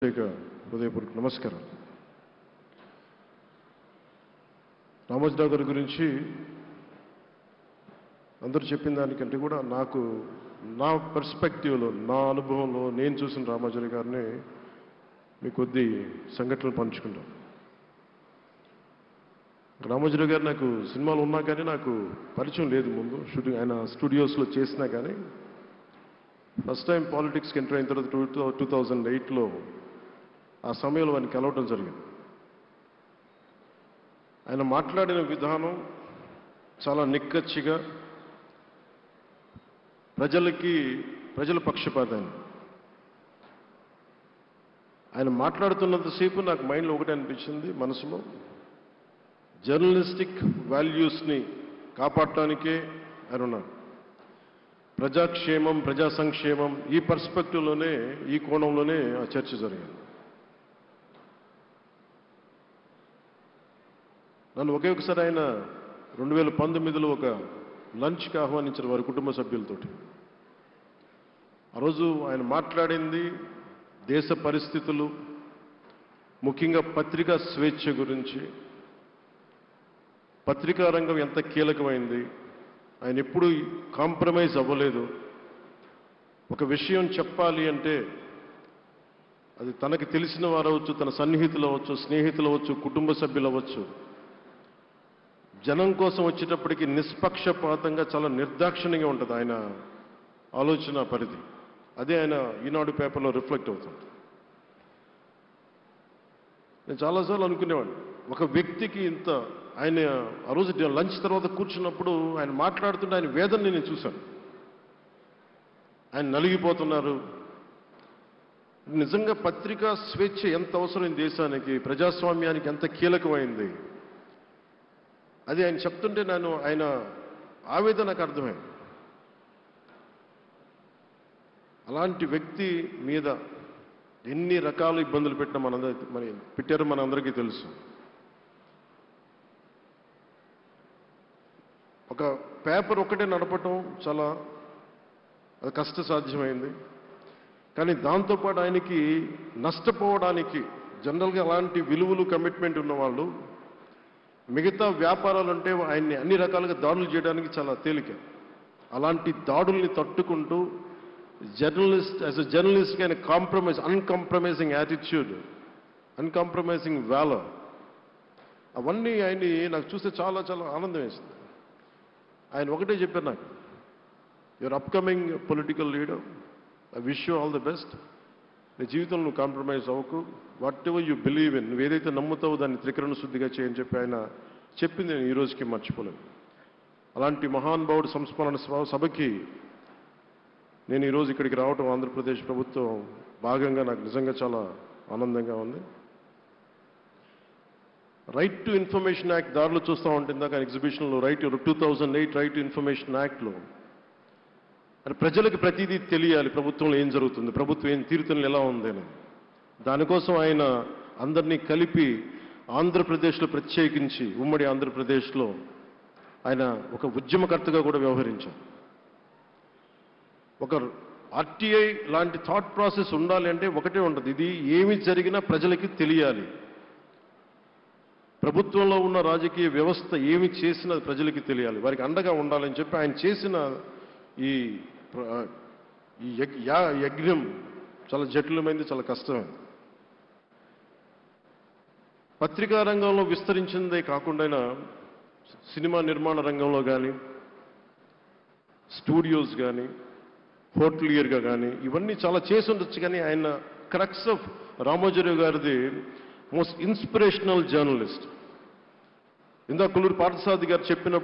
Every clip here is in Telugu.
హృదయపూర్వక నమస్కారం. రామోజీరావు గారి గురించి అందరూ చెప్పిన దానికంటే కూడా నాకు నా పర్స్పెక్టివ్లో, నా అనుభవంలో నేను చూసిన రామోజీరావు గారిని మీ కొద్ది సంఘటనలు పంచుకుంటాను. రామోజీరావు గారు నాకు సినిమాలు ఉన్నా కానీ నాకు పరిచయం లేదు. ముందు షూటింగ్ ఆయన స్టూడియోస్లో చేసినా కానీ ఫస్ట్ టైం పాలిటిక్స్కి ఎంటర్ అయిన తర్వాత 2008లో ఆ సమయంలో ఆయన్ని కలవటం జరిగింది. ఆయన మాట్లాడిన విధానం చాలా నిక్కచ్చిగా, ప్రజల పక్షపాతాన్ని. ఆయన మాట్లాడుతున్నంతసేపు నాకు మైండ్లో ఒకటే అనిపించింది, మనసులో జర్నలిస్టిక్ వాల్యూస్ని కాపాడటానికే ఆయన ఉన్నారు. ప్రజాక్షేమం, ప్రజా సంక్షేమం, ఈ పర్స్పెక్టివ్లోనే, ఈ కోణంలోనే ఆ చర్చ జరిగింది. నన్ను ఒకే ఒకసారి ఆయన 2019లో ఒక లంచ్కి ఆహ్వానించిన వారి కుటుంబ సభ్యులతోటి. ఆ రోజు ఆయన మాట్లాడింది దేశ పరిస్థితులు, ముఖ్యంగా పత్రికా స్వేచ్ఛ గురించి, పత్రికా రంగం ఎంత కీలకమైంది, ఆయన ఎప్పుడూ కాంప్రమైజ్ అవ్వలేదు. ఒక విషయం చెప్పాలి అంటే అది తనకి తెలిసిన వారు అవ్వచ్చు, తన సన్నిహితులు అవ్వచ్చు, స్నేహితులు అవ్వచ్చు, కుటుంబ సభ్యులు అవ్వచ్చు, జనం కోసం వచ్చేటప్పటికి నిష్పక్షపాతంగా చాలా నిర్దాక్షిణ్యంగా ఉంటుంది ఆయన ఆలోచన పరిధి. అదే ఆయన ఈనాడు పేపర్లో రిఫ్లెక్ట్ అవుతుంది. నేను చాలాసార్లు అనుకునేవాడిని, ఒక వ్యక్తికి ఇంత, ఆయన ఆ రోజు లంచ్ తర్వాత కూర్చున్నప్పుడు ఆయన మాట్లాడుతుంటే ఆయన వేదనని నేను చూశాను. ఆయన నలిగిపోతున్నారు. నిజంగా పత్రికా స్వేచ్ఛ ఎంత అవసరం దేశానికి, ప్రజాస్వామ్యానికి ఎంత కీలకమైంది, అది ఆయన చెప్తుంటే ఆయన ఆవేదన నాకు అర్థమైంది. అలాంటి వ్యక్తి మీద ఎన్ని రకాల ఇబ్బందులు పెట్టారో మనందరికీ తెలుసు. ఒక పేపర్ ఒక్కటే నడపటం చాలా కష్టసాధ్యమైంది. కానీ దాంతోపాటు ఆయనకి నష్టపోవడానికి, జనరల్గా అలాంటి విలువలు, కమిట్మెంట్ ఉన్నవాళ్ళు మిగతా వ్యాపారాలు అంటే ఆయన్ని అన్ని రకాలుగా దాడులు చేయడానికి చాలా తేలిక. అలాంటి దాడుల్ని తట్టుకుంటూ యాజ్ ఎ జర్నలిస్ట్ ఆయన అన్కాంప్రమైజింగ్ యాటిట్యూడ్, అన్కాంప్రమైజింగ్ వాలర్, అవన్నీ ఆయన్ని నాకు చూస్తే చాలా చాలా ఆనందం వేసింది. ఆయన ఒకటే చెప్పారు నాకు, your upcoming political leader, I wish you all the best. నీ జీవితంలో నువ్వు కాంప్రమైజ్ అవ్వకు, what ever you believe in, నువ్వు ఏదైతే నమ్ముతావో దాన్ని త్రికరణ శుద్ధిగా చేయని చెప్పి ఆయన చెప్పింది నేను ఈ రోజుకి మర్చిపోలేను. అలాంటి మహానుభావుడు సంస్మరణ సభకి నేను ఈరోజు ఇక్కడికి రావటం, ఆంధ్రప్రదేశ్ ప్రభుత్వం భాగంగా నాకు నిజంగా చాలా ఆనందంగా ఉంది. రైట్ టు ఇన్ఫర్మేషన్ యాక్ట్ దారిలో చూస్తూ ఉంటుంది దాకా ఎగ్జిబిషన్లో 2008 రైట్ టు ఇన్ఫర్మేషన్ యాక్ట్లో ప్రజలకు ప్రతిదీ తెలియాలి, ప్రభుత్వంలో ఏం జరుగుతుంది, ప్రభుత్వం ఏం తీరుతలు ఎలా ఉందని. దానికోసం ఆయన అందరినీ కలిపి ఆంధ్రప్రదేశ్లో, ప్రత్యేకించి ఉమ్మడి ఆంధ్రప్రదేశ్లో ఆయన ఒక ఉద్యమకర్తగా కూడా వ్యవహరించారు. ఒక ఆర్టీఐ లాంటి థాట్ ప్రాసెస్ ఉండాలి అంటే ఒకటే ఉంటుంది, ఇది ఏమి జరిగినా ప్రజలకి తెలియాలి, ప్రభుత్వంలో ఉన్న రాజకీయ వ్యవస్థ ఏమి చేసినా ప్రజలకి తెలియాలి, వారికి అండగా ఉండాలని చెప్పి ఆయన చేసిన ఈ యజ్ఞం చాలా జటిలమైంది, చాలా కష్టమైంది. పత్రికా రంగంలో విస్తరించిందే కాకుండా సినిమా నిర్మాణ రంగంలో కానీ, స్టూడియోస్ కానీ, హోటలియర్గా కానీ ఇవన్నీ చాలా చేసి ఉండొచ్చు. కానీ ఆయన క్రక్స్ ఆఫ్ రామోజీరావు గారిది మోస్ట్ ఇన్స్పిరేషనల్ జర్నలిస్ట్. ఇందాక కొల్లూరు పార్థసారథి గారు చెప్పిన,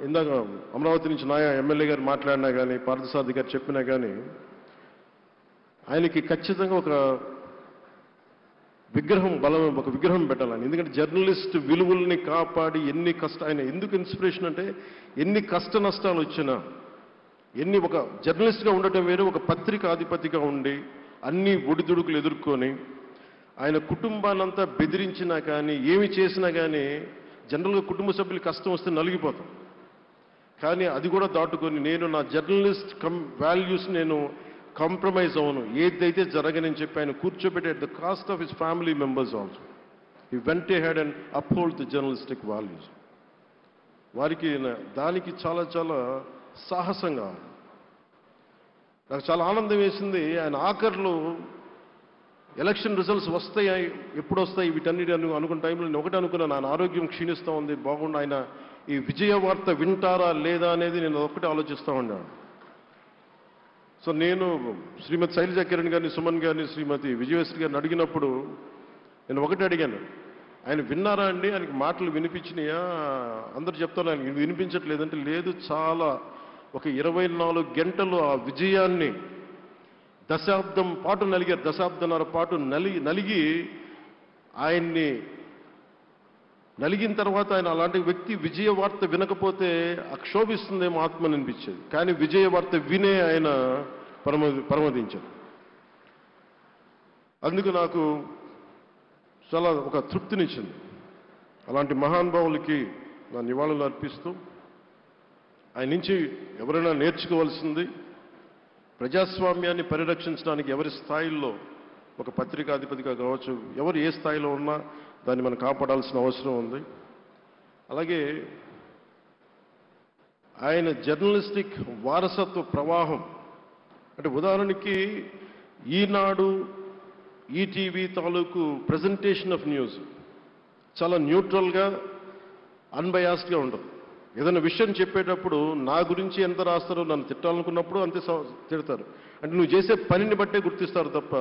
ఇందాక అమరావతి నుంచి నాయ ఎమ్మెల్యే గారు మాట్లాడినా కానీ, పార్థసారథి గారు చెప్పినా కానీ ఆయనకి ఖచ్చితంగా ఒక విగ్రహం పెట్టాలని. ఎందుకంటే జర్నలిస్ట్ విలువల్ని కాపాడి ఆయన ఎందుకు ఇన్స్పిరేషన్ అంటే, ఎన్ని కష్ట నష్టాలు వచ్చినా, ఒక జర్నలిస్ట్గా ఉండటం వేరు, ఒక పత్రికాధిపతిగా ఉండి అన్ని ఒడిదుడుకులు ఎదుర్కొని ఆయన కుటుంబాన్నంతా బెదిరించినా కానీ, ఏమి చేసినా కానీ జనరల్గా కుటుంబ సభ్యులు కష్టం వస్తే నలిగిపోతాం. కానీ అది కూడా దాటుకొని నేను నా జర్నలిస్ట్ వాల్యూస్ నేను కాంప్రమైజ్ అవును, ఏదైతే జరగనని చెప్పి ఆయన కూర్చోబెట్టి at the cost of his family members also he went head and uphold the journalistic values. వారికి దానికి చాలా చాలా సాహసంగా నాకు చాలా ఆనందం వేసింది. ఆయన ఆఖర్లు ఎలక్షన్ రిజల్ట్స్ వస్తాయి, ఎప్పుడు వస్తాయి వీటన్నిటి అనుకున్న టైంలో నేను ఒకటి అనుకున్నాను, ఆయన ఆరోగ్యం క్షీణిస్తూ ఉంది, బాగుండు, ఆయన ఈ విజయ వార్త వింటారా లేదా అనేది నేను ఒకటి ఆలోచిస్తూ ఉన్నాను. సో నేను శ్రీమతి శైలజా కిరణ్ గారిని, సుమన్ గారిని, శ్రీమతి విజయశ్రీ గారిని అడిగినప్పుడు నేను ఒకటి అడిగాను, ఆయన విన్నారా అండి, ఆయనకి మాటలు వినిపించినాయా? అందరూ చెప్తాను ఆయన వినిపించట్లేదంటే, లేదు, చాలా ఒక 24 గంటలు ఆ విజయాన్ని దశాబ్దం పాటు నలిగారు, దశాబ్దన్నర పాటు నలిగి ఆయన్ని నలిగిన తర్వాత ఆయన అలాంటి వ్యక్తి విజయ వార్త వినకపోతే అక్షోభిస్తుందేమో ఆత్మని అనిపించేది. కానీ విజయ వార్త వినే ఆయన పరమదించారు. అందుకు నాకు చాలా ఒక తృప్తినిచ్చింది. అలాంటి మహానుభావులకి నా నివాళులు అర్పిస్తూ ఆయన నుంచి ఎవరైనా నేర్చుకోవాల్సింది, ప్రజాస్వామ్యాన్ని పరిరక్షించడానికి ఎవరి స్థాయిల్లో, ఒక పత్రికాధిపతిగా కావచ్చు, ఎవరు ఏ స్థాయిలో ఉన్నా దాన్ని మనం కాపాడాల్సిన అవసరం ఉంది. అలాగే ఆయన జర్నలిస్టిక్ వారసత్వ ప్రవాహం అంటే ఉదాహరణకి ఈనాడు, ఈటీవీ తాలూకు ప్రజెంటేషన్ ఆఫ్ న్యూస్ చాలా న్యూట్రల్గా, అన్బయాస్డ్గా ఉండదు. ఏదైనా విషయం చెప్పేటప్పుడు నా గురించి ఎంత రాస్తారో, నన్ను తిట్టాలనుకున్నప్పుడు అంతే తిడతారు. అంటే నువ్వు చేసే పనిని బట్టే గుర్తిస్తారు తప్ప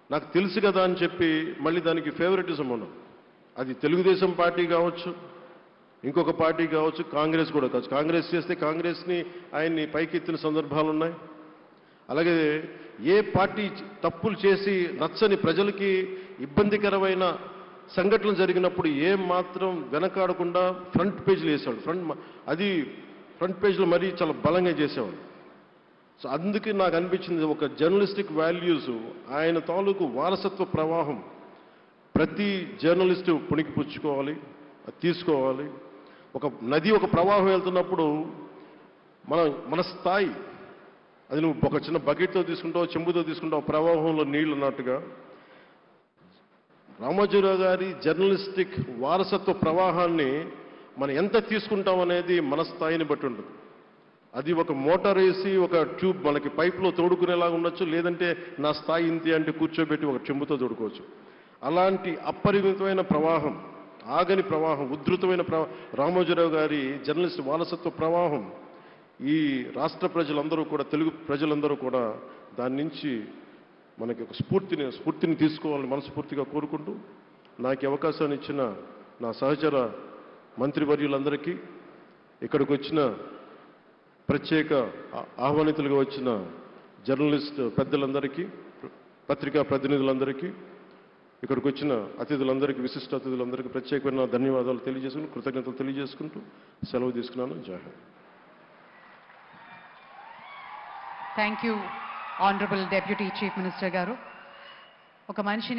నాకు తెలుసు కదా అని చెప్పి మళ్ళీ దానికి ఫేవరెటిజం ఉండదు. అది తెలుగుదేశం పార్టీ కావచ్చు, ఇంకొక పార్టీ కావచ్చు, కాంగ్రెస్ కూడా కావచ్చు. కాంగ్రెస్ చేస్తే కాంగ్రెస్ని ఆయన్ని పైకెత్తిన సందర్భాలు ఉన్నాయి. అలాగే ఏ పార్టీ తప్పులు చేసి నచ్చని, ప్రజలకి ఇబ్బందికరమైన సంఘటనలు జరిగినప్పుడు ఏం మాత్రం వెనకాడకుండా ఫ్రంట్ పేజీలు వేసేవాడు. ఫ్రంట్ పేజీలో మరీ చాలా బలంగా చేసేవాడు. సో అందుకే నాకు అనిపించింది, ఒక జర్నలిస్టిక్ వాల్యూస్, ఆయన తాలూకు వారసత్వ ప్రవాహం ప్రతి జర్నలిస్టు పుణికిపుచ్చుకోవాలి, అది తీసుకోవాలి. ఒక నది ఒక ప్రవాహం వెళ్తున్నప్పుడు మన స్థాయి, అది నువ్వు ఒక చిన్న బకెట్తో తీసుకుంటావు, చెంబుతో తీసుకుంటావు, ప్రవాహంలో నీళ్ళు అన్నట్టుగా రామోజీరావు గారి జర్నలిస్టిక్ వారసత్వ ప్రవాహాన్ని మనం ఎంత తీసుకుంటాం అనేది మన స్థాయిని బట్టి ఉంటుంది. అది ఒక మోటార్ వేసి ఒక ట్యూబ్ మనకి పైప్లో తోడుకునేలాగా ఉండొచ్చు, లేదంటే నా స్థాయి ఇంతే అంటే కూర్చోబెట్టి ఒక చెంబుతో తోడుకోవచ్చు. అలాంటి అపరిమితమైన ప్రవాహం, ఆగని ప్రవాహం, ఉధృతమైన రామోజీరావు గారి జర్నలిస్ట్ వారసత్వ ప్రవాహం ఈ రాష్ట్ర ప్రజలందరూ కూడా, తెలుగు ప్రజలందరూ కూడా దాని నుంచి మనకి ఒక స్ఫూర్తిని తీసుకోవాలని మనస్ఫూర్తిగా కోరుకుంటూ, నాకు అవకాశాన్ని ఇచ్చిన నా సహచర మంత్రివర్యులందరికీ, ఇక్కడికి వచ్చిన ప్రత్యేక ఆహ్వానితులుగా వచ్చిన జర్నలిస్ట్ పెద్దలందరికీ, పత్రికా ప్రతినిధులందరికీ, ఇక్కడికి వచ్చిన అతిథులందరికీ, విశిష్ట అతిథులందరికీ ప్రత్యేకమైన ధన్యవాదాలు తెలియజేసుకుంటూ, కృతజ్ఞతలు తెలియజేసుకుంటూ సెలవు తీసుకున్నాను. జై Hind. Thank you honourable deputy chief minister గారు. ఒక మనిషిని